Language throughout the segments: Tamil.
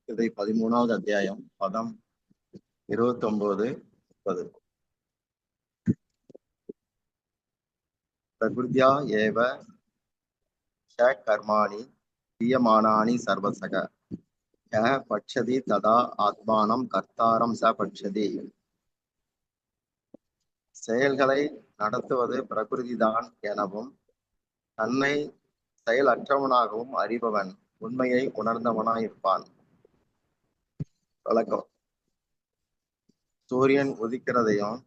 இதை 13வது அத்தியாயம் பதம் 29, 30. பிரகிருத்யா ஏவ ஷ கர்மாணி கிரியமானானி சர்வசக ய பட்சதி ததா ஆத்மானம் கர்த்தாரம் ச பட்சதி. செயல்களை நடத்துவது பிரகிருதிதான் எனவும் தன்னை செயலற்றவனாகவும் அறிபவன் உண்மையை உணர்ந்தவனாயிருப்பான். வழக்கம். சூரியன் உதிக்கிறதையும்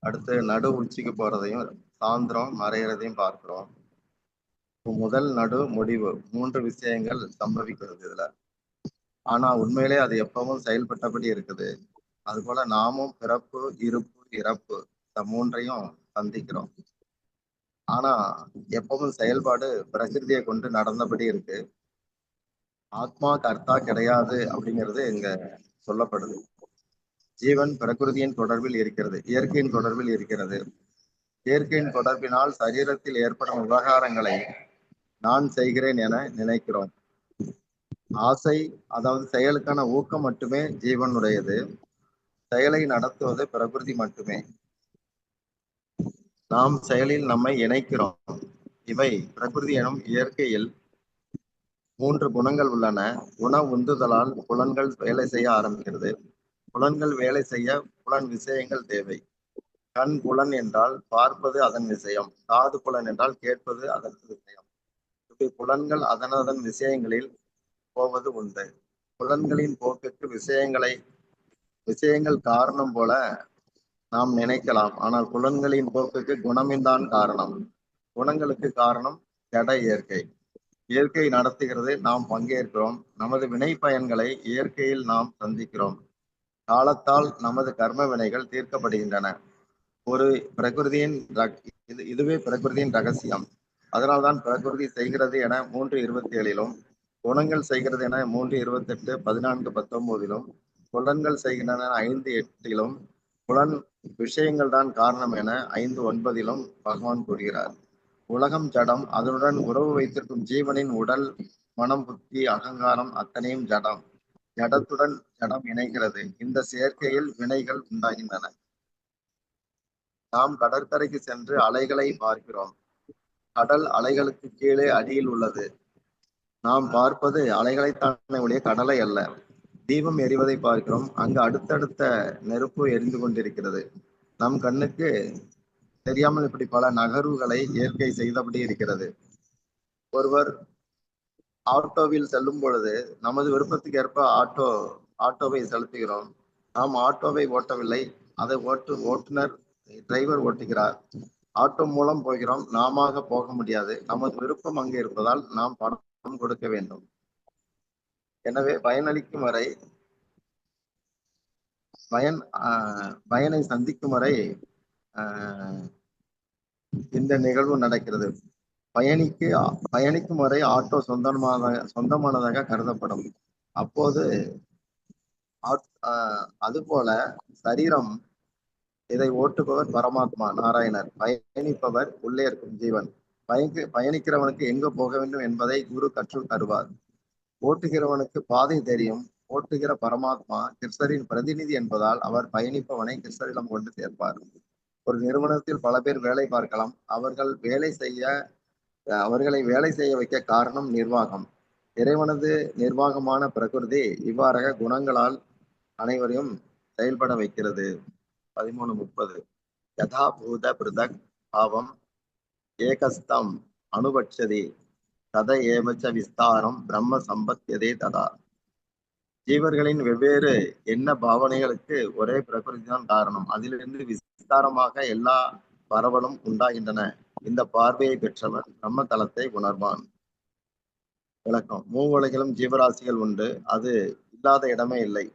அடுத்து நடு உச்சிக்கு போறதையும் சாயந்திரம் மறைகிறதையும் பார்க்கிறோம். முதல் நடு முடிவு 3 விஷயங்கள் சம்பவிக்கிறது இதுல. ஆனா உண்மையிலே அது எப்பவும் செயல்பட்டபடி இருக்குது. அது போல நாமும் பிறப்பு, இருப்பு, இறப்பு இந்த 3ஐயும் சந்திக்கிறோம். ஆனா எப்பவும் செயல்பாடு பிரகிருதியை கொண்டு நடந்தபடி இருக்கு. ஆத்மா கர்த்தா கிடையாது அப்படிங்கிறது இங்க சொல்லப்படுது. ஜீவன் பிரகிருதியின் தொடர்பில் இருக்கிறது, இயற்கையின் தொடர்பில் இருக்கிறது. இயற்கையின் தொடர்பினால் சரீரத்தில் ஏற்படும் விவகாரங்களை நான் செய்கிறேன் என நினைக்கிறோம். ஆசை, அதாவது செயலுக்கான ஊக்கம் மட்டுமே ஜீவனுடையது. செயலை நடத்துவது பிரகிருதி மட்டுமே. நாம் செயலில் நம்மை இணைக்கிறோம். இவை பிரகிருதி எனும் இயற்கையில் 3 குணங்கள் உள்ளன. குண உந்துதலால் புலன்கள் வேலை செய்ய ஆரம்பிக்கிறது. புலன்கள் வேலை செய்ய புலன் விஷயங்கள் தேவை. கண் புலன் என்றால் பார்ப்பது அதன் விஷயம், காது புலன் என்றால் கேட்பது அதற்கு விஷயம். இப்படி புலன்கள் அதனதன் விஷயங்களில் போவது உண்டு. புலன்களின் போக்குக்கு விஷயங்கள் காரணம் போல நாம் நினைக்கலாம். ஆனால் புலன்களின் போக்குக்கு குணமின்தான் காரணம். குணங்களுக்கு காரணம் ஜட இயற்கை. இயற்கை நடத்துகிறது, நாம் பங்கேற்கிறோம். நமது வினை பயன்களை இயற்கையில் நாம் சந்திக்கிறோம். காலத்தால் நமது கர்ம வினைகள் தீர்க்கப்படுகின்றன. ஒரு பிரகிருதியின் இதுவே பிரகிருதியின் ரகசியம். அதனால்தான் பிரகிருதி செய்கிறது என 3:27 குணங்கள் செய்கிறது என 3:28, 14:19 புலன்கள் செய்கின்றன 5:8 புலன் விஷயங்கள் தான் காரணம் என 5:9 பகவான் கூறுகிறார். உலகம் ஜடம், அதனுடன் உறவு வைத்திருக்கும் ஜீவனின் உடல், மனம், புத்தி, அகங்காரம் அத்தனையும் ஜடம். ஜடத்துடன் ஜடம் இணைகிறது. இந்த சேர்க்கையில் வினைகள் உண்டாகின்றன. நாம் கடற்கரைக்கு சென்று அலைகளை பார்க்கிறோம். கடல் அலைகளுக்கு கீழே அடியில் உள்ளது. நாம் பார்ப்பது அலைகளைத்தானே ஒழிய கடலை அல்ல. தீபம் எரிவதை பார்க்கிறோம். அங்கு அடுத்தடுத்த நெருப்பு எரிந்து கொண்டிருக்கிறது. நம் கண்ணுக்கு தெரியாமல் இப்படி பல நகர்வுகளை இயற்கை செய்தபடி இருக்கிறது. ஒருவர் ஆட்டோவில் செல்லும் பொழுது நமது விருப்பத்துக்கு ஏற்ப ஆட்டோவை செலுத்துகிறோம். நாம் ஆட்டோவை ஓட்டவில்லை, அதை ஓட்டுநர் டிரைவர் ஓட்டுகிறார். ஆட்டோ மூலம் போகிறோம். நாம போக முடியாது. நமது விருப்பம் அங்கே இருப்பதால் நாம் பணம் கொடுக்க வேண்டும். எனவே பயனளிக்கும் வரை பயனை சந்திக்கும் வரை இந்த நிகழ்வு நடக்கிறது. பயணிக்கும் வரை ஆட்டோ சொந்தமானதாக கருதப்படும். அப்போது அதுபோல சரீரம், இதை ஓட்டுபவர் பரமாத்மா நாராயணர், பயணிப்பவர் உள்ளே இருக்கும் ஜீவன். பயணிக்கிறவனுக்கு எங்க போக வேண்டும் என்பதை குரு கற்றுத் தருவார். ஓட்டுகிறவனுக்கு பாதை தெரியும். ஓட்டுகிற பரமாத்மா கிருஷ்ணரின் பிரதிநிதி என்பதால் அவர் பயணிப்பவனை கிருஷ்ணரிடம் கொண்டு சேர்ப்பார். ஒரு நிறுவனத்தில் பல பேர் வேலை பார்க்கலாம். அவர்களை வேலை செய்ய வைக்க காரணம் நிர்வாகம். இறைவனது நிர்வாகமான பிரகிருதி இவ்வாறாக குணங்களால் அனைவரையும் செயல்பட வைக்கிறது. 13:30 யதா பூத பிருதக் பாவம் ஏகஸ்தம் அனுபட்சதி தத ஏவச்ச விஸ்தாரம் பிரம்ம சம்பத்தியதே ததா. ஜீவர்களின் வெவ்வேறு எண்ண பாவனைகளுக்கு ஒரே பிரகிருதி தான் காரணம். அதிலிருந்து விஸ்தாரமாக எல்லா பரவலும் உண்டாகின்றன. இந்த பார்வையை பெற்றவன் பிரம்ம தலத்தை உணர்வான். விளக்கம். மூவுலகிலும் ஜீவராசிகள் உண்டு. அது இல்லாத இடமே இல்லை.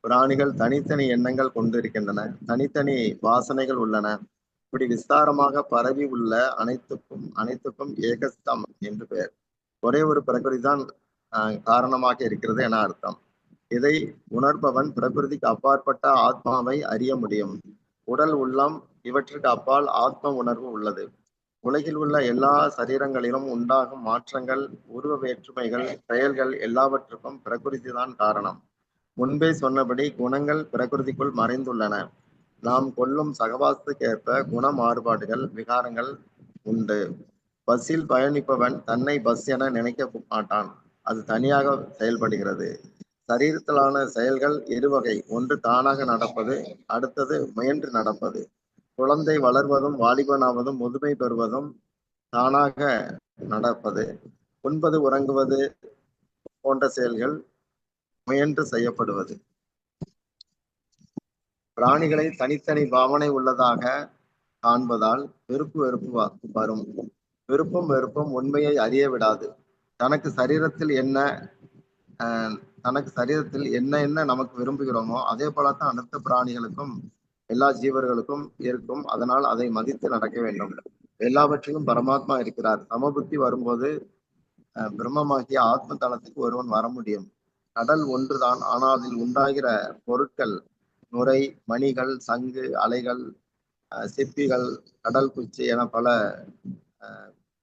பிராணிகள் தனித்தனி எண்ணங்கள் கொண்டிருக்கின்றன. தனித்தனி வாசனைகள் உள்ளன. இப்படி விஸ்தாரமாக பரவி உள்ள அனைத்துக்கும் ஏகஸ்தம் என்று பெயர். ஒரே ஒரு பிரகிருதி தான் காரணமாக இருக்கிறது என அர்த்தம். இதை உணர்பவன் பிரகிருதிக்கு அப்பாற்பட்ட ஆத்மாவை அறிய முடியும். உடல், உள்ளம் இவற்றுக்கு அப்பால் ஆத்ம உணர்வு உள்ளது. உலகில் உள்ள எல்லா சரீரங்களிலும் உண்டாகும் மாற்றங்கள், உருவ வேற்றுமைகள், செயல்கள் எல்லாவற்றுக்கும் பிரகிருதி தான் காரணம். முன்பே சொன்னபடி குணங்கள் பிரகிருதிக்குள் மறைந்துள்ளன. நாம் கொள்ளும் சகவாசத்துக்கேற்ப குண மாறுபாடுகள், விகாரங்கள் உண்டு. பஸ்ஸில் பயணிப்பவன் தன்னை பஸ் என நினைக்க மாட்டான். அது தனியாக செயல்படுகிறது. சரீரத்திலான செயல்கள் இருவகை. ஒன்று தானாக நடப்பது, அடுத்தது முயன்று நடப்பது. குழந்தை வளர்வதும், வாலிபனாவதும், முதுமை பெறுவதும் தானாக நடப்பது. உண்பது, உறங்குவது போன்ற செயல்கள் முயன்று செய்யப்படுவது. பிராணிகளை தனித்தனி பாவனை உள்ளதாக காண்பதால் வெறுப்பு வரும். விருப்பம் வெறுப்பும் உண்மையை அறிய விடாது. தனக்கு சரீரத்தில் என்ன என்ன நமக்கு விரும்புகிறோமோ அதே போலத்தான் அனைத்து பிராணிகளுக்கும் எல்லா ஜீவர்களுக்கும் இருக்கும். அதனால் அதை மதித்து நடக்க வேண்டும். எல்லாவற்றிலும் பரமாத்மா இருக்கிறார். சமபுத்தி வரும்போது பிரம்மமாகிய ஆத்ம தளத்துக்கு ஒருவன் வர முடியும். கடல் ஒன்றுதான், ஆனால் அதில் உண்டாகிற பொருட்கள், நுரை, மணிகள், சங்கு, அலைகள், சிப்பிகள், கடல் குச்சி என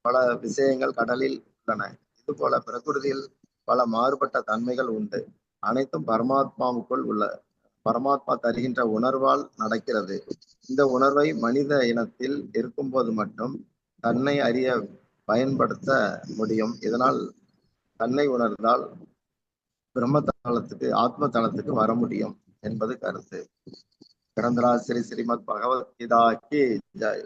பல விஷயங்கள் கடலில் உள்ளன. இது போல பிரகிருதியில் பல மாறுபட்ட தன்மைகள் உண்டு. அனைத்தும் பரமாத்மாவுக்குள் உள்ள பரமாத்மா தருகின்ற உணர்வால் நடக்கிறது. இந்த உணர்வை மனித இனத்தில் இருக்கும்போது மட்டும் தன்னை அறிய பயன்படுத்த முடியும். இதனால் தன்னை உணர்ந்தால் பிரம்ம தளத்துக்கு, ஆத்ம தளத்துக்கு வர முடியும் என்பது கருத்து. கிரந்தராஜ் ஸ்ரீ ஸ்ரீமத் பகவத்கீதா கி ஜெய்.